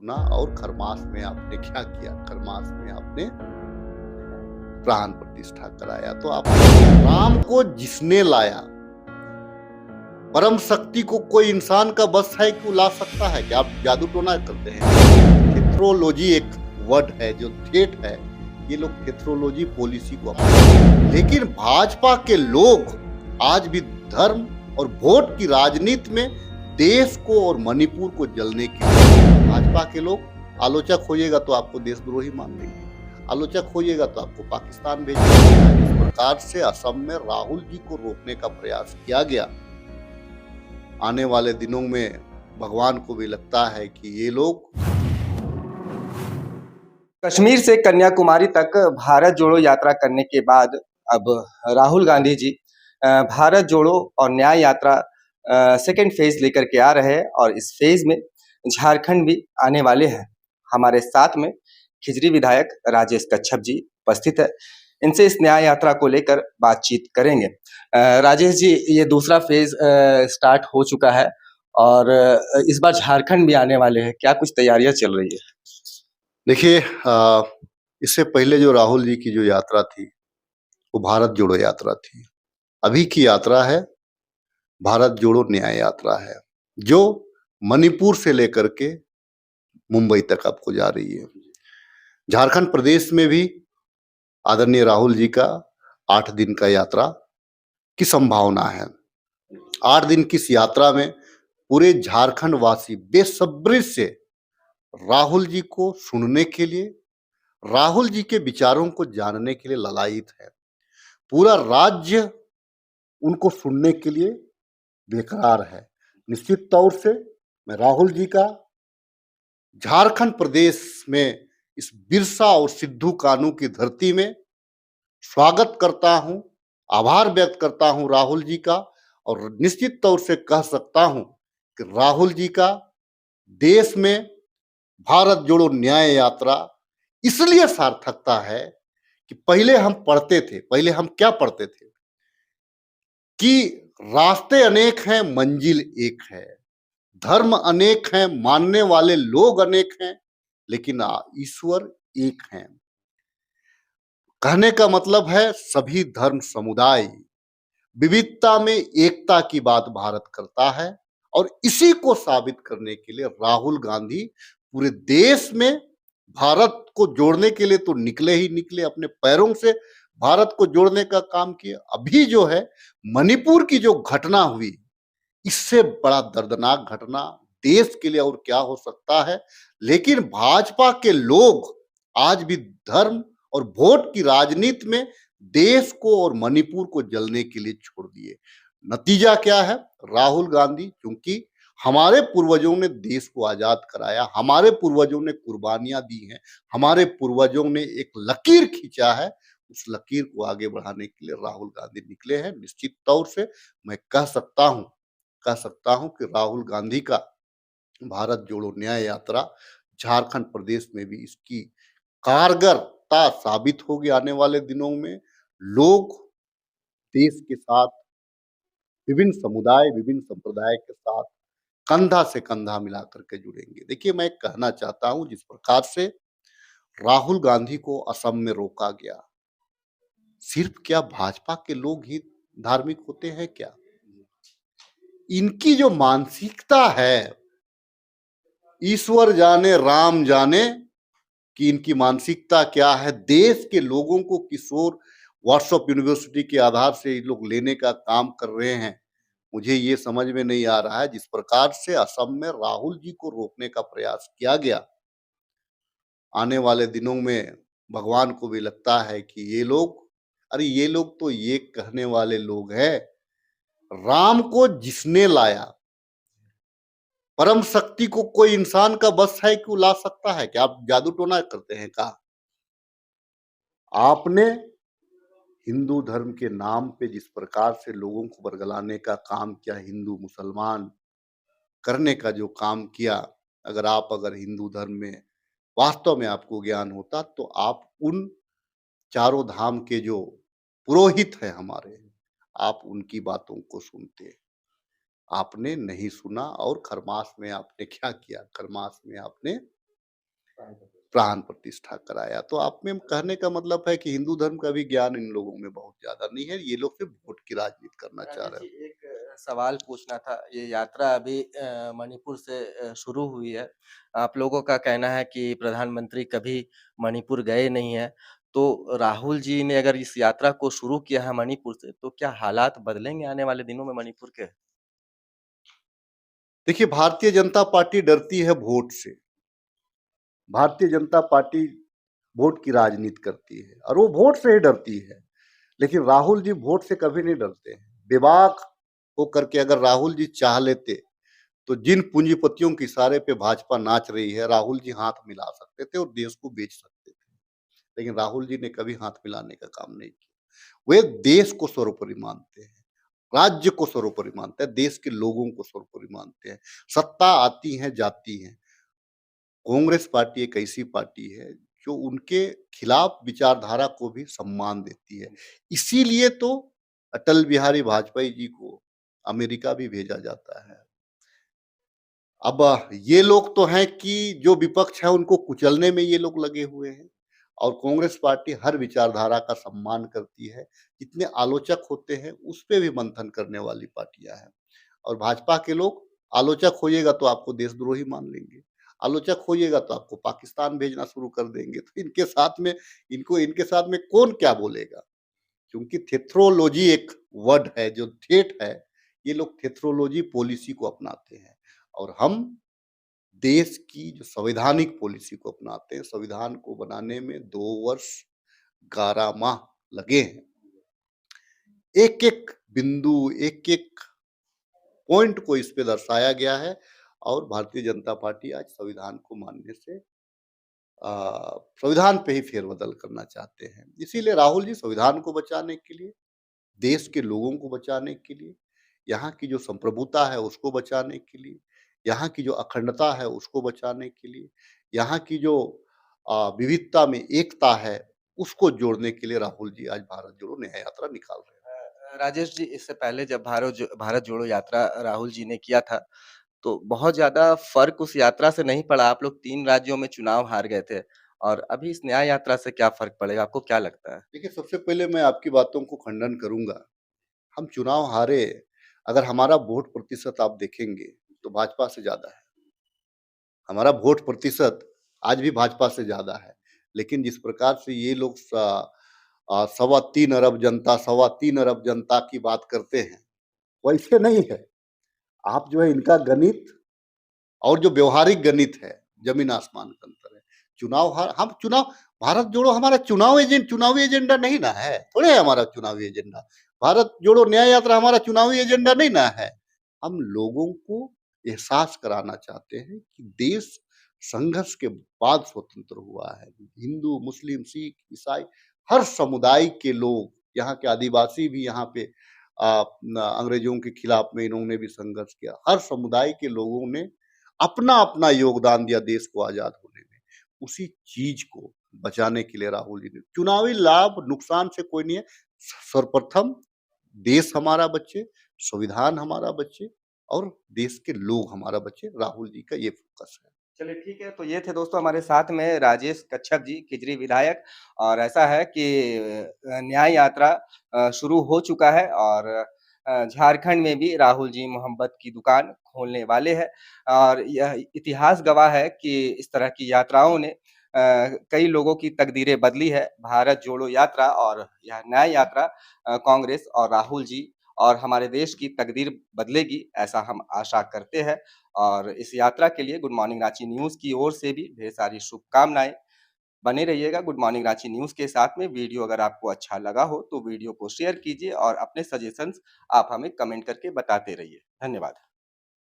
सुना और खरमास में आपने क्या किया? खरमास में आपने प्राण प्रतिष्ठा कराया। तो आप राम को जिसने लाया, परम शक्ति को कोई इंसान का बस है कि वो ला सकता है क्या? आप जादू टोना करते हैं। थेट्रोलॉजी एक वर्ड है जो ठेठ है, ये लोग थेट्रोलॉजी पॉलिसी को लेकिन भाजपा के लोग आज भी धर्म और वोट की राजनीति में देश को और मणिपुर को जलने की भाजपा के लोग आलोचक होइएगा तो आपको देशद्रोही मान लेंगे, आलोचक होइएगा तो आपको पाकिस्तान भेज देंगे। इस प्रकार से असम में राहुल जी को रोकने का प्रयास किया गया। आने वाले दिनों में भगवान को भी लगता है कि ये लोग कश्मीर से कन्याकुमारी तक भारत जोड़ो यात्रा करने के बाद अब राहुल गांधी जी भारत जोड़ो और न्याय यात्रा सेकेंड फेज लेकर के आ रहे हैं और इस फेज में झारखंड भी आने वाले हैं। हमारे साथ में खिजरी विधायक राजेश कच्छप जी उपस्थित है, इनसे इस न्याय यात्रा को लेकर बातचीत करेंगे। राजेश जी, ये दूसरा फेज स्टार्ट हो चुका है और इस बार झारखंड भी आने वाले हैं, क्या कुछ तैयारियां चल रही है? देखिए, इससे पहले जो राहुल जी की जो यात्रा थी वो भारत जोड़ो यात्रा थी। अभी की यात्रा है भारत जोड़ो न्याय यात्रा है, जो मणिपुर से लेकर के मुंबई तक आपको जा रही है। झारखंड प्रदेश में भी आदरणीय राहुल जी का 8 दिन का यात्रा की संभावना है। 8 दिन की इस यात्रा में पूरे झारखंड वासी बेसब्री से राहुल जी को सुनने के लिए, राहुल जी के विचारों को जानने के लिए ललायित है। पूरा राज्य उनको सुनने के लिए बेकरार है। निश्चित तौर से मैं राहुल जी का झारखंड प्रदेश में इस बिरसा और सिद्धू कान्हू की धरती में स्वागत करता हूं, आभार व्यक्त करता हूं राहुल जी का। और निश्चित तौर से कह सकता हूं कि राहुल जी का देश में भारत जोड़ो न्याय यात्रा इसलिए सार्थकता है कि पहले हम पढ़ते थे, पहले हम क्या पढ़ते थे कि रास्ते अनेक हैं, मंजिल एक है, धर्म अनेक हैं, मानने वाले लोग अनेक हैं, लेकिन ईश्वर एक हैं। कहने का मतलब है सभी धर्म समुदाय विविधता में एकता की बात भारत करता है। और इसी को साबित करने के लिए राहुल गांधी पूरे देश में भारत को जोड़ने के लिए तो निकले ही निकले, अपने पैरों से भारत को जोड़ने का काम किया। अभी जो है मणिपुर की जो घटना हुई, इससे बड़ा दर्दनाक घटना देश के लिए और क्या हो सकता है। लेकिन भाजपा के लोग आज भी धर्म और वोट की राजनीति में देश को और मणिपुर को जलने के लिए छोड़ दिए। नतीजा क्या है? राहुल गांधी, क्योंकि हमारे पूर्वजों ने देश को आजाद कराया, हमारे पूर्वजों ने कुर्बानियां दी हैं, हमारे पूर्वजों ने एक लकीर खींचा है, उस लकीर को आगे बढ़ाने के लिए राहुल गांधी निकले हैं। निश्चित तौर से मैं कह सकता हूं कि राहुल गांधी का भारत जोड़ो न्याय यात्रा झारखंड प्रदेश में भी इसकी कारगरता साबित होगी। आने वाले दिनों में लोग देश के साथ, विभिन्न समुदाय, विभिन्न संप्रदाय के साथ कंधा से कंधा मिला करके जुड़ेंगे। देखिए, मैं कहना चाहता हूं जिस प्रकार से राहुल गांधी को असम में रोका गया, सिर्फ क्या भाजपा के लोग ही धार्मिक होते हैं क्या? इनकी जो मानसिकता है, ईश्वर जाने राम जाने कि इनकी मानसिकता क्या है। देश के लोगों को किस ओर व्हाट्सएप यूनिवर्सिटी के आधार से ये लोग लेने का काम कर रहे हैं, मुझे ये समझ में नहीं आ रहा है। जिस प्रकार से असम में राहुल जी को रोकने का प्रयास किया गया, आने वाले दिनों में भगवान को भी लगता है कि ये लोग, अरे ये लोग तो ये कहने वाले लोग हैं, राम को जिसने लाया, परम शक्ति को कोई इंसान का बस है कि वो ला सकता है क्या? आप जादू टोना करते हैं क्या? आपने हिंदू धर्म के नाम पे जिस प्रकार से लोगों को बरगलाने का काम किया, हिंदू मुसलमान करने का जो काम किया, अगर हिंदू धर्म में वास्तव में आपको ज्ञान होता तो आप उन चारों धाम के जो पुरोहित हैं हमारे, आप उनकी बातों को सुनते। आपने नहीं सुना और खरमास में आपने क्या किया? खरमास में आपने प्राण प्रतिष्ठा कराया। तो आप में कहने का मतलब है कि हिंदू धर्म का भी ज्ञान इन लोगों में बहुत ज़्यादा नहीं है, ये लोग सिर्फ़ वोट की राजनीति करना चाह राजेश रहे जी, हैं। एक सवाल पूछना था। ये यात्रा अभी मणिपुर से शुरू हुई है। आप लोगों का कहना है कि प्रधानमंत्री कभी मणिपुर गए नहीं हैं। तो राहुल जी ने अगर इस यात्रा को शुरू किया है मणिपुर से, तो क्या हालात बदलेंगे आने वाले दिनों में मणिपुर के? देखिए, भारतीय जनता पार्टी डरती है वोट से। भारतीय जनता पार्टी वोट की राजनीति करती है और वो वोट से ही डरती है। लेकिन राहुल जी वोट से कभी नहीं डरते हैं। बेबाक होकर के अगर राहुल जी चाह लेते, तो जिन पूंजीपतियों के इशारे पे भाजपा नाच रही है, राहुल जी हाथ मिला सकते थे और देश को बेच सकते थे। लेकिन राहुल जी ने कभी हाथ मिलाने का काम नहीं किया। वे देश को सर्वोपरि मानते हैं, राज्य को सर्वोपरि मानते हैं, देश के लोगों को सर्वोपरि मानते हैं। सत्ता आती है, जाती है। कांग्रेस पार्टी एक ऐसी पार्टी है जो उनके खिलाफ विचारधारा को भी सम्मान देती है। इसीलिए तो अटल बिहारी वाजपेयी जी को अमेरिका भी भेजा जाता है। अब ये लोग तो हैं कि जो विपक्ष है उनको कुचलने में ये लोग लगे हुए हैं और कांग्रेस पार्टी हर विचारधारा का सम्मान करती है। जितने आलोचक होते हैं उस पे भी मंथन करने वाली पार्टियाँ हैं और भाजपा के लोग आलोचक होइएगा तो आपको देशद्रोही मान लेंगे, आलोचक होइएगा तो आपको पाकिस्तान भेजना शुरू कर देंगे। तो इनके साथ में कौन क्या बोलेगा? क्योंकि थेथरोलॉजी एक वर्ड है जो ठेठ है, ये लोग थेथरोलॉजी पॉलिसी को अपनाते हैं और हम देश की जो संवैधानिक पॉलिसी को अपनाते हैं, संविधान को बनाने में 2 वर्ष 11 माह लगे हैं। एक-एक बिंदु, एक-एक पॉइंट को इस पे दर्शाया गया है और भारतीय जनता पार्टी आज संविधान को मानने से संविधान पे ही फेरबदल करना चाहते हैं। इसीलिए राहुल जी संविधान को बचाने के लिए, देश के लोगों को बचाने के लिए, यहाँ की जो संप्रभुता है उसको बचाने के लिए, यहाँ की जो अखंडता है उसको बचाने के लिए, यहाँ की जो विविधता में एकता है उसको जोड़ने के लिए राहुल जी आज भारत जोड़ो न्याय यात्रा निकाल रहे हैं। राजेश जी, इससे पहले जब भारत जोड़ो यात्रा राहुल जी ने किया था, तो बहुत ज़्यादा फ़र्क उस यात्रा से नहीं पड़ा। आप लोग 3 राज्यों में चुनाव हार गए थे और अभी इस न्याय यात्रा से क्या फ़र्क पड़ेगा? आपको क्या लगता है? देखिए, सबसे पहले मैं आपकी बातों को खंडन करूँगा। हम चुनाव हारे, अगर हमारा वोट प्रतिशत आप देखेंगे तो भाजपा से ज़्यादा है। हमारा वोट प्रतिशत आज भी भाजपा से ज़्यादा है। लेकिन जिस प्रकार से ये लोग सवा 3 अरब जनता, सवा 3 अरब जनता की बात करते हैं, वैसे नहीं है। आप जो है इनका गणित और जो व्यवहारिक गणित है, ज़मीन आसमान का अंतर है। चुनाव भारत जोड़ो हमारा चुनावी एजेंडा नहीं ना है, थोड़े है हमारा चुनावी एजेंडा। भारत जोड़ो न्याय यात्रा हमारा चुनावी एजेंडा नहीं ना है। हम लोगों को एहसास कराना चाहते हैं कि देश संघर्ष के बाद स्वतंत्र हुआ है। हिंदू, मुस्लिम, सिख, ईसाई हर समुदाय के लोग, यहाँ के आदिवासी भी यहाँ पे अंग्रेजों के खिलाफ में इन्होंने भी संघर्ष किया। हर समुदाय के लोगों ने अपना-अपना योगदान दिया देश को आज़ाद होने में। उसी चीज़ को बचाने के लिए राहुल जी ने चुनावी लाभ नुकसान से कोई नहीं है। सर्वप्रथम देश हमारा बचे, संविधान हमारा बचे और देश के लोग हमारा बचे। राहुल जी का ये फ़ोकस है। चलिए ठीक है, तो ये थे दोस्तों हमारे साथ में राजेश कच्छप जी, केजरी विधायक। और ऐसा है कि न्याय यात्रा शुरू हो चुका है और झारखंड में भी राहुल जी मोहब्बत की दुकान खोलने वाले हैं और यह इतिहास गवाह है कि इस तरह की यात्राओं ने कई लोगों की तकदीरें बदली है। भारत जोड़ो यात्रा और यह न्याय यात्रा कांग्रेस और राहुल जी और हमारे देश की तकदीर बदलेगी, ऐसा हम आशा करते हैं। और इस यात्रा के लिए गुड मॉर्निंग रांची न्यूज़ की ओर से भी ढेर सारी शुभकामनाएँ। बने रहिएगा गुड मॉर्निंग रांची न्यूज़ के साथ में। वीडियो अगर आपको अच्छा लगा हो तो वीडियो को शेयर कीजिए और अपने सजेशंस आप हमें कमेंट करके बताते रहिए। धन्यवाद।